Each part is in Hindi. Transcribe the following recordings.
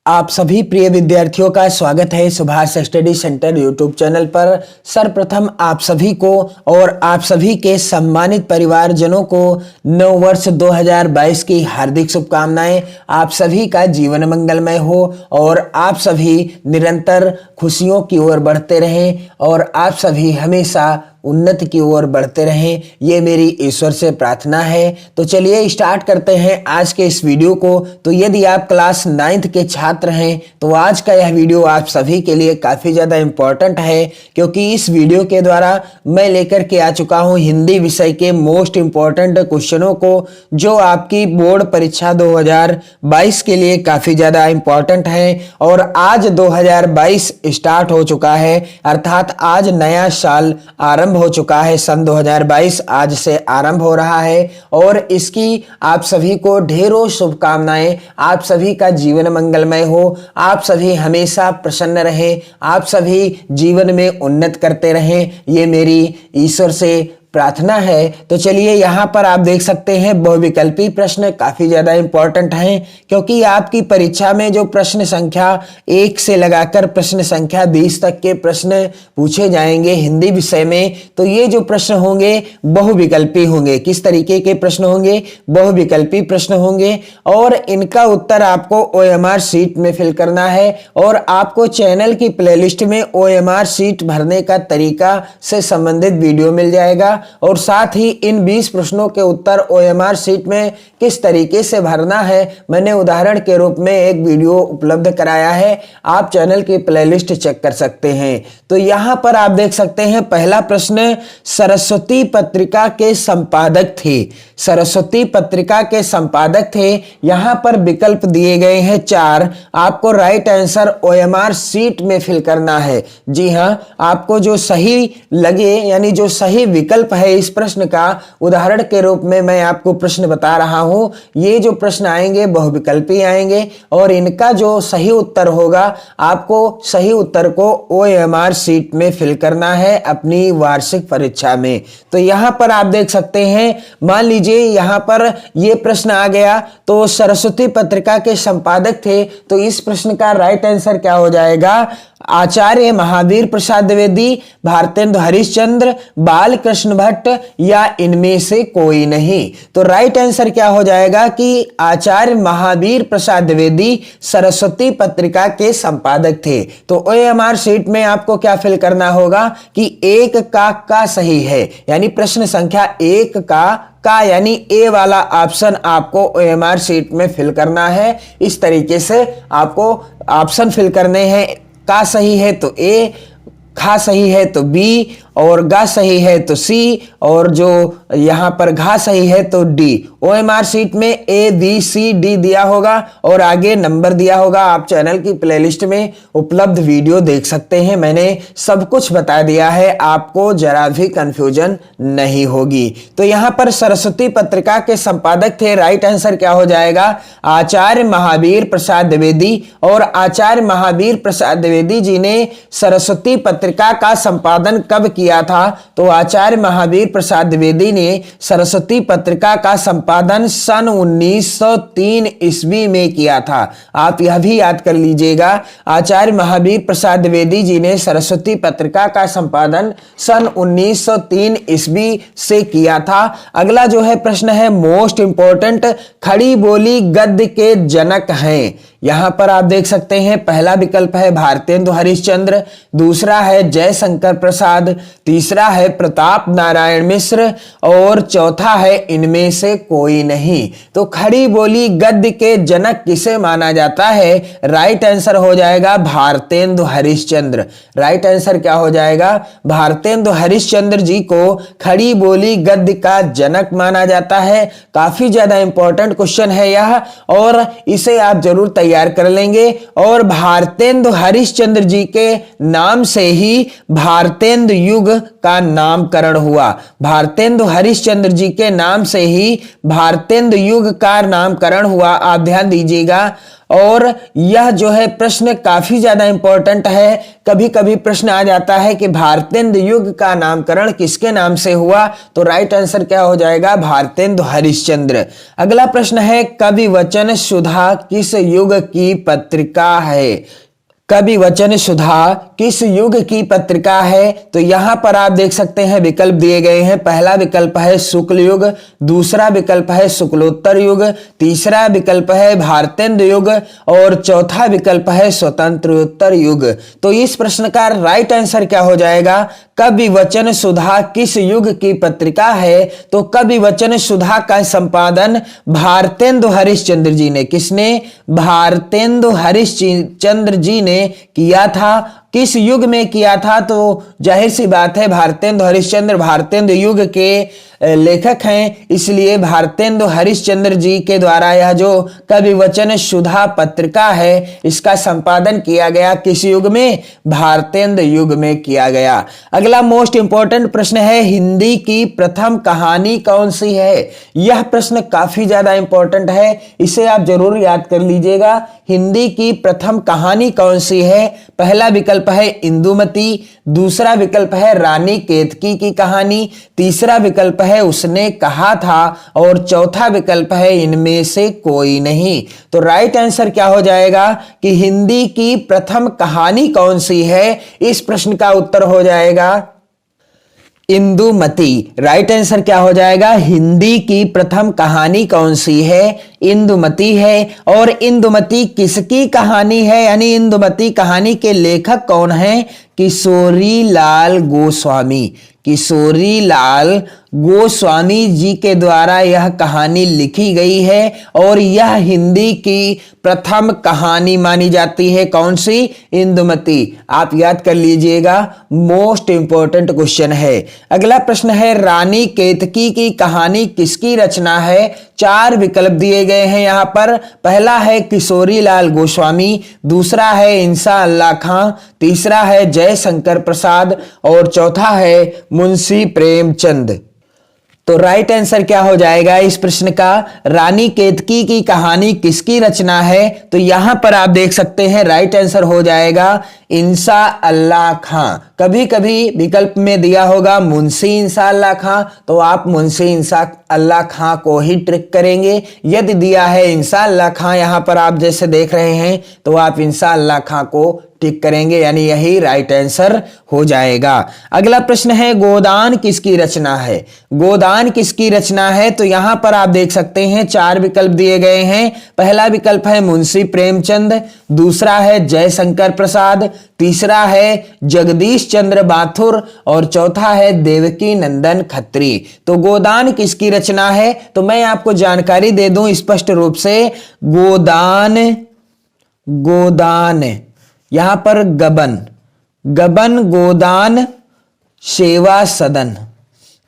आप सभी प्रिय विद्यार्थियों का स्वागत है Subhash study centre YouTube channel पर। सर्वप्रथम आप सभी को और आप सभी के सम्मानित परिवारजनों को नव वर्ष 2022 की हार्दिक शुभकामनाएं। आप सभी का जीवन मंगलमय हो और आप सभी निरंतर खुशियों की ओर बढ़ते रहें और आप सभी हमेशा उन्नति की ओर बढ़ते रहें, ये मेरी ईश्वर से प्रार्थना है। तो चलिए स्टार्ट करते हैं आज के इस वीडियो को। तो यदि आप क्लास 9th के छात्र हैं तो आज का यह वीडियो आप सभी के लिए काफ़ी ज़्यादा इम्पोर्टेंट है, क्योंकि इस वीडियो के द्वारा मैं लेकर के आ चुका हूँ हिंदी विषय के मोस्ट इम्पोर्टेंट क्वेश्चनों को, जो आपकी बोर्ड परीक्षा 2022 के लिए काफ़ी ज़्यादा इम्पोर्टेंट है। और आज 2022 स्टार्ट हो चुका है, अर्थात आज नया साल आरंभ हो चुका है। सन 2022 आज से आरंभ हो रहा है और इसकी आप सभी को ढेरों शुभकामनाएं। आप सभी का जीवन मंगलमय हो, आप सभी हमेशा प्रसन्न रहें, आप सभी जीवन में उन्नत करते रहें, ये मेरी ईश्वर से प्रार्थना है। तो चलिए यहाँ पर आप देख सकते हैं बहुविकल्पी प्रश्न काफी ज्यादा इंपॉर्टेंट हैं, क्योंकि आपकी परीक्षा में जो प्रश्न संख्या 1 से लगाकर प्रश्न संख्या 20 तक के प्रश्न पूछे जाएंगे हिंदी विषय में, तो ये जो प्रश्न होंगे बहुविकल्पी होंगे। किस तरीके के प्रश्न होंगे? बहुविकल्पी प्रश्न होंगे और इनका उत्तर आपको OMR शीट में फिल करना है और आपको चैनल की प्लेलिस्ट में OMR शीट भरने का तरीका से संबंधित वीडियो मिल जाएगा और साथ ही इन 20 प्रश्नों के उत्तर OMR शीट में किस तरीके से भरना है मैंने उदाहरण के रूप में एक वीडियो उपलब्ध कराया है, आप चैनल की प्लेलिस्ट चेक कर सकते हैं। तो यहां पर आप देख सकते हैं पहला प्रश्न, सरस्वती पत्रिका के संपादक थे। सरस्वती पत्रिका के संपादक थे, यहां पर विकल्प दिए गए हैं 4, आपको राइट आंसर OMR शीट में फिल करना है। जी हां, आपको जो सही लगे यानी जो सही विकल्प है इस प्रश्न का, उदाहरण के रूप में मैं आपको प्रश्न बता रहा हूं, ये जो प्रश्न आएंगे बहुविकल्पी आएंगे और इनका जो सही उत्तर होगा आपको सही उत्तर को OMR शीट में फिल करना है अपनी वार्षिक परीक्षा में। तो यहां पर आप देख सकते हैं, मान लीजिए यहां पर ये प्रश्न आ गया, तो सरस्वती पत्रिका के संपादक थे, तो इस प्रश्न का राइट आंसर क्या हो जाएगा? आचार्य महावीर प्रसाद द्विवेदी, भारतेंदु हरिश्चंद्र, बाल कृष्ण भट्ट या इनमें से कोई नहीं। तो राइट आंसर क्या हो जाएगा कि आचार्य महावीर प्रसाद द्विवेदी सरस्वती पत्रिका के संपादक थे। तो OMR शीट में आपको क्या फिल करना होगा कि 1 का सही है, यानी प्रश्न संख्या 1 का यानी ए वाला ऑप्शन आपको OMR शीट में फिल करना है। इस तरीके से आपको ऑप्शन फिल करने हैं, का सही है तो ए, खा सही है तो बी और गा सही है तो सी और जो यहां पर घा सही है तो डी। OMR शीट में ABCD दिया होगा और आगे नंबर दिया होगा। आप चैनल की प्लेलिस्ट में उपलब्ध वीडियो देख सकते हैं, मैंने सब कुछ बता दिया है, आपको जरा भी कंफ्यूजन नहीं होगी। तो यहां पर सरस्वती पत्रिका के संपादक थे, राइट आंसर क्या हो जाएगा? आचार्य महावीर प्रसाद द्विवेदी। और आचार्य महावीर प्रसाद द्विवेदी जी ने सरस्वती पत्रिका का संपादन कब किया था? तो आचार्य महावीर प्रसाद द्विवेदी ने सरस्वती पत्रिका का संपादन सन 1903 ईस्वी में किया था। आप यह भी याद कर लीजिएगा, आचार्य महावीर प्रसाद द्विवेदी जी ने सरस्वती पत्रिका का संपादन सन 1903 ईस्वी से किया था। अगला जो है प्रश्न है मोस्ट इंपोर्टेंट, खड़ी बोली गद्य के जनक हैं। यहां पर आप देख सकते हैं पहला विकल्प है भारतेंदु हरिश्चंद्र, दूसरा है जयशंकर प्रसाद, तीसरा है प्रताप नारायण मिश्र और चौथा है इनमें से कोई नहीं। तो खड़ी बोली गद्य के जनक किसे माना जाता है? राइट आंसर हो जाएगा भारतेंदु हरिश्चंद्र। राइट आंसर क्या हो जाएगा? भारतेंदु हरिश्चंद्र जी को खड़ी बोली गद्य का जनक माना जाता है। काफी ज्यादा इंपॉर्टेंट क्वेश्चन है यह और इसे आप जरूर तैयार कर लेंगे। और भारतेंदु हरिश्चंद्र जी के नाम से ही भारतेंदु युग का नामकरण हुआ। भारतेंदु हरिश्चंद्र जी के नाम से ही भारतेंदु युग का नामकरण हुआ। आप ध्यान दीजिएगा, और यह जो है प्रश्न काफी ज्यादा इंपॉर्टेंट है। कभी कभी प्रश्न आ जाता है कि भारतेंदु युग का नामकरण किसके नाम से हुआ, तो राइट आंसर क्या हो जाएगा, भारतेंदु हरिश्चंद्र। अगला प्रश्न है कवि वचन सुधा किस युग की पत्रिका है। कवि वचन सुधा किस युग की पत्रिका है, तो यहां पर आप देख सकते हैं विकल्प दिए गए हैं। पहला विकल्प है शुक्ल युग, दूसरा विकल्प है शुक्लोत्तर युग, तीसरा विकल्प है भारतेंदु युग और चौथा विकल्प है स्वतंत्रोत्तर युग। तो इस प्रश्न का राइट आंसर क्या हो जाएगा, कवि वचन सुधा किस युग की पत्रिका है, तो कवि वचन सुधा का संपादन भारतेंदु हरिश्चंद्र जी ने, किसने, भारतेंदु हरिश्चंद्र जी ने किया था। किस युग में किया था, तो जाहिर सी बात है भारतेंदु हरिश्चंद्र भारतेंदु युग के लेखक हैं, इसलिए भारतेंदु हरिश्चंद्र जी के द्वारा यह जो कवि वचन सुधा पत्रिका है इसका संपादन किया गया। किस युग में, भारतेंदु युग में किया गया। अगला मोस्ट इंपॉर्टेंट प्रश्न है हिंदी की प्रथम कहानी कौन सी है। यह प्रश्न काफी ज्यादा इंपॉर्टेंट है, इसे आप जरूर याद कर लीजिएगा। हिंदी की प्रथम कहानी कौन सी है, पहला विकल्प है इंदुमती, दूसरा विकल्प है रानी केतकी की कहानी, तीसरा विकल्प है उसने कहा था और चौथा विकल्प है इनमें से कोई नहीं। तो राइट आंसर क्या हो जाएगा कि हिंदी की प्रथम कहानी कौन सी है, इस प्रश्न का उत्तर हो जाएगा इंदुमती। राइट आंसर क्या हो जाएगा, हिंदी की प्रथम कहानी कौन सी है, इंदुमती है। और इंदुमती किसकी कहानी है, यानी इंदुमती कहानी के लेखक कौन हैं, किशोरी लाल गोस्वामी। किशोरी लाल गोस्वामी जी के द्वारा यह कहानी लिखी गई है और यह हिंदी की प्रथम कहानी मानी जाती है। कौन सी, इंदुमती। आप याद कर लीजिएगा, मोस्ट इंपॉर्टेंट क्वेश्चन है। अगला प्रश्न है रानी केतकी की कहानी किसकी रचना है। चार विकल्प दिए गए हैं यहां पर। पहला है किशोरी लाल गोस्वामी, दूसरा है इंसा अल्लाह खां, तीसरा है जयशंकर प्रसाद और चौथा है मुंशी प्रेमचंद। तो राइट आंसर क्या हो जाएगा इस प्रश्न का, रानी केतकी की कहानी किसकी रचना है, तो यहां पर आप देख सकते हैं राइट आंसर हो जाएगा इंसा अल्लाह खां। कभी कभी विकल्प में दिया होगा मुंशी इंसा अल्लाह खां, तो आप मुंशी इंसा अल्लाह खां को ही ट्रिक करेंगे। यदि दिया है इंसा अल्लाह खां यहां पर आप जैसे देख रहे हैं, तो आप इंसा अल्लाह खां को टिक करेंगे, यानी यही राइट आंसर हो जाएगा। अगला प्रश्न है गोदान किसकी रचना है। गोदान किसकी रचना है, तो यहां पर आप देख सकते हैं चार विकल्प दिए गए हैं। पहला विकल्प है मुंशी प्रेमचंद, दूसरा है जयशंकर प्रसाद, तीसरा है जगदीश चंद्र बाथुर और चौथा है देवकी नंदन खत्री। तो गोदान किसकी रचना है, तो मैं आपको जानकारी दे दूं स्पष्ट रूप से। गोदान यहां पर गबन गोदान सेवा सदन,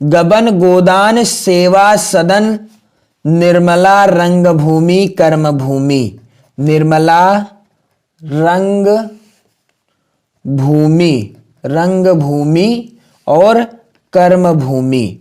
गबन गोदान सेवा सदन, निर्मला रंगभूमि कर्मभूमि, निर्मला रंगभूमि और कर्मभूमि।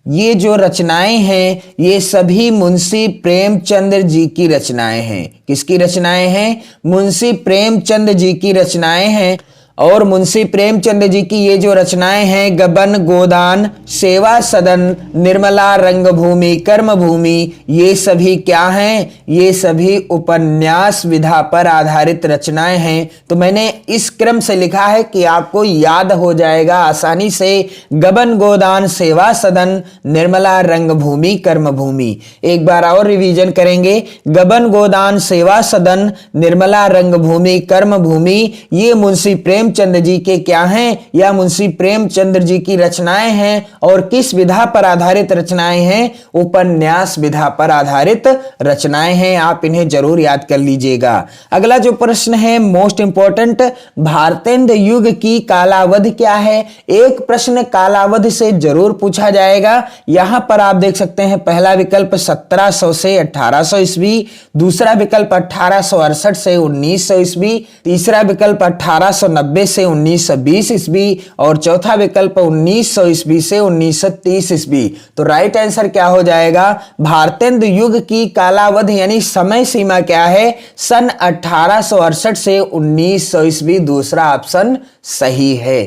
ये जो रचनाएं हैं ये सभी मुंशी प्रेमचंद जी की रचनाएं हैं। किसकी रचनाएं हैं, मुंशी प्रेमचंद जी की रचनाएं हैं। और मुंशी प्रेमचंद जी की ये जो रचनाएं हैं गबन गोदान सेवा सदन निर्मला रंगभूमि कर्मभूमि, ये सभी क्या हैं, ये सभी उपन्यास विधा पर आधारित रचनाएं हैं। तो मैंने इस क्रम से लिखा है कि आपको याद हो जाएगा आसानी से। गबन गोदान सेवा सदन निर्मला रंगभूमि कर्मभूमि। एक बार और रिवीजन करेंगे। गबन गोदान सेवा सदन निर्मला रंगभूमि कर्मभूमि, ये मुंशी प्रेमचंद जी के क्या हैं, या मुंशी प्रेमचंद जी की रचनाएं हैं। और किस विधा पर आधारित रचनाएं हैं, उपन्यास विधा पर आधारित रचनाएं हैं। आप इन्हें जरूर याद कर लीजिएगा। अगला जो प्रश्न है मोस्ट इंपॉर्टेंट, भारतेंदु युग की कालावधि क्या है। एक प्रश्न कालावधि से जरूर पूछा जाएगा। यहां पर आप देख सकते हैं पहला विकल्प 1700 से 1800 ईस्वी, दूसरा विकल्प 1868 से 1900 ईस्वी, तीसरा विकल्प 1890 1990 से 1920 ईस्वी और चौथा विकल्प 1900 ईस्वी से 1930 ईस्वी। तो राइट आंसर क्या हो जाएगा? भारतेंदु युग की कालावधि यानी समय सीमा क्या है? सन 1868 से 1900 ईस्वी। दूसरा ऑप्शन सही है।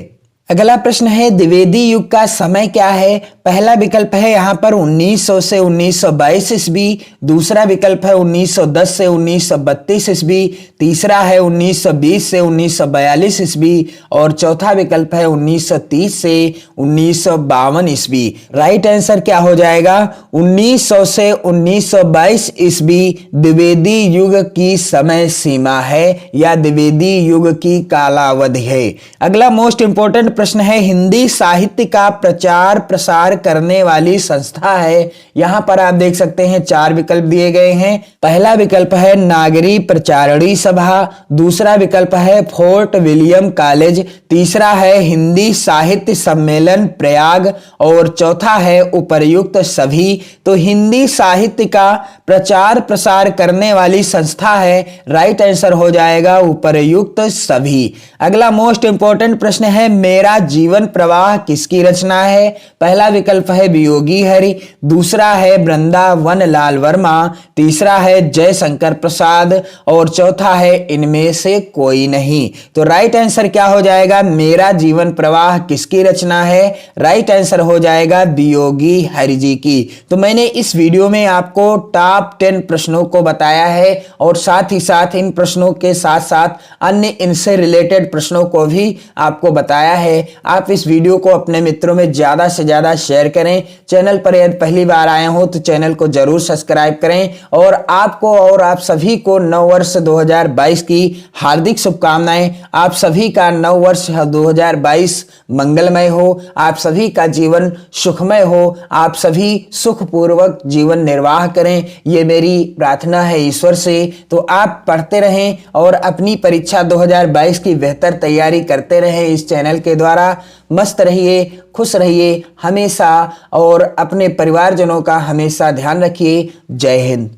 अगला प्रश्न है द्विवेदी युग का समय क्या है? पहला विकल्प है यहाँ पर 1900 से 1922 ईस्वी, दूसरा विकल्प है 1910 से 1932 ईस्वी, तीसरा है 1920 से 1942 ईस्वी और चौथा विकल्प है 1930 से 1952 ईस्वी। राइट आंसर क्या हो जाएगा? 1900 से 1922 ईस्वी द्विवेदी युग की समय सीमा है या द्विवेदी युग की कालावधि है। अगला मोस्ट इंपोर्टेंट प्रश्न है हिंदी साहित्य का प्रचार प्रसार करने वाली संस्था है। यहां पर आप देख सकते हैं 4 विकल्प दिए गए हैं। पहला विकल्प है नागरी प्रचारणी सभा, दूसरा विकल्प है फोर्ट विलियम कॉलेज, तीसरा है हिंदी साहित्य सम्मेलन प्रयाग और चौथा है उपर्युक्त सभी। तो हिंदी साहित्य का प्रचार प्रसार करने वाली संस्था है। राइट आंसर हो जाएगा उपर्युक्त सभी। अगला मोस्ट इंपोर्टेंट प्रश्न है मेरा जीवन प्रवाह किसकी रचना है? पहला विकल्प है वियोगी हरि, दूसरा है वृंदावन लाल वर्मा, तीसरा है जयशंकर प्रसाद और चौथा है इनमें से कोई नहीं। तो राइट आंसर क्या हो जाएगा? मेरा जीवन प्रवाह किसकी रचना है? राइट आंसर हो जाएगा वियोगी हरि जी की। तो मैंने इस वीडियो में आपको टॉप 10 प्रश्नों को बताया है और साथ ही साथ इन प्रश्नों के साथ साथ अन्य इनसे रिलेटेड प्रश्नों को भी आपको बताया है। आप इस वीडियो को अपने मित्रों में ज्यादा से ज्यादा शेयर करें। चैनल पर यदि पहली बार आए हो तो चैनल को जरूर सब्सक्राइब करें और आपको और आप सभी को नव वर्ष 2022 की हार्दिक शुभकामनाएं। आप सभी का नव वर्ष 2022 मंगलमय हो, आप सभी का जीवन सुखमय हो, आप सभी सुखपूर्वक जीवन निर्वाह करें, ये मेरी प्रार्थना है ईश्वर से। तो आप पढ़ते रहें और अपनी परीक्षा 2022 की बेहतर तैयारी करते रहें इस चैनल के द्वारा। मस्त रहिए, खुश रहिए हमेशा और अपने परिवारजनों का हमेशा ध्यान रखिए। जय हिंद।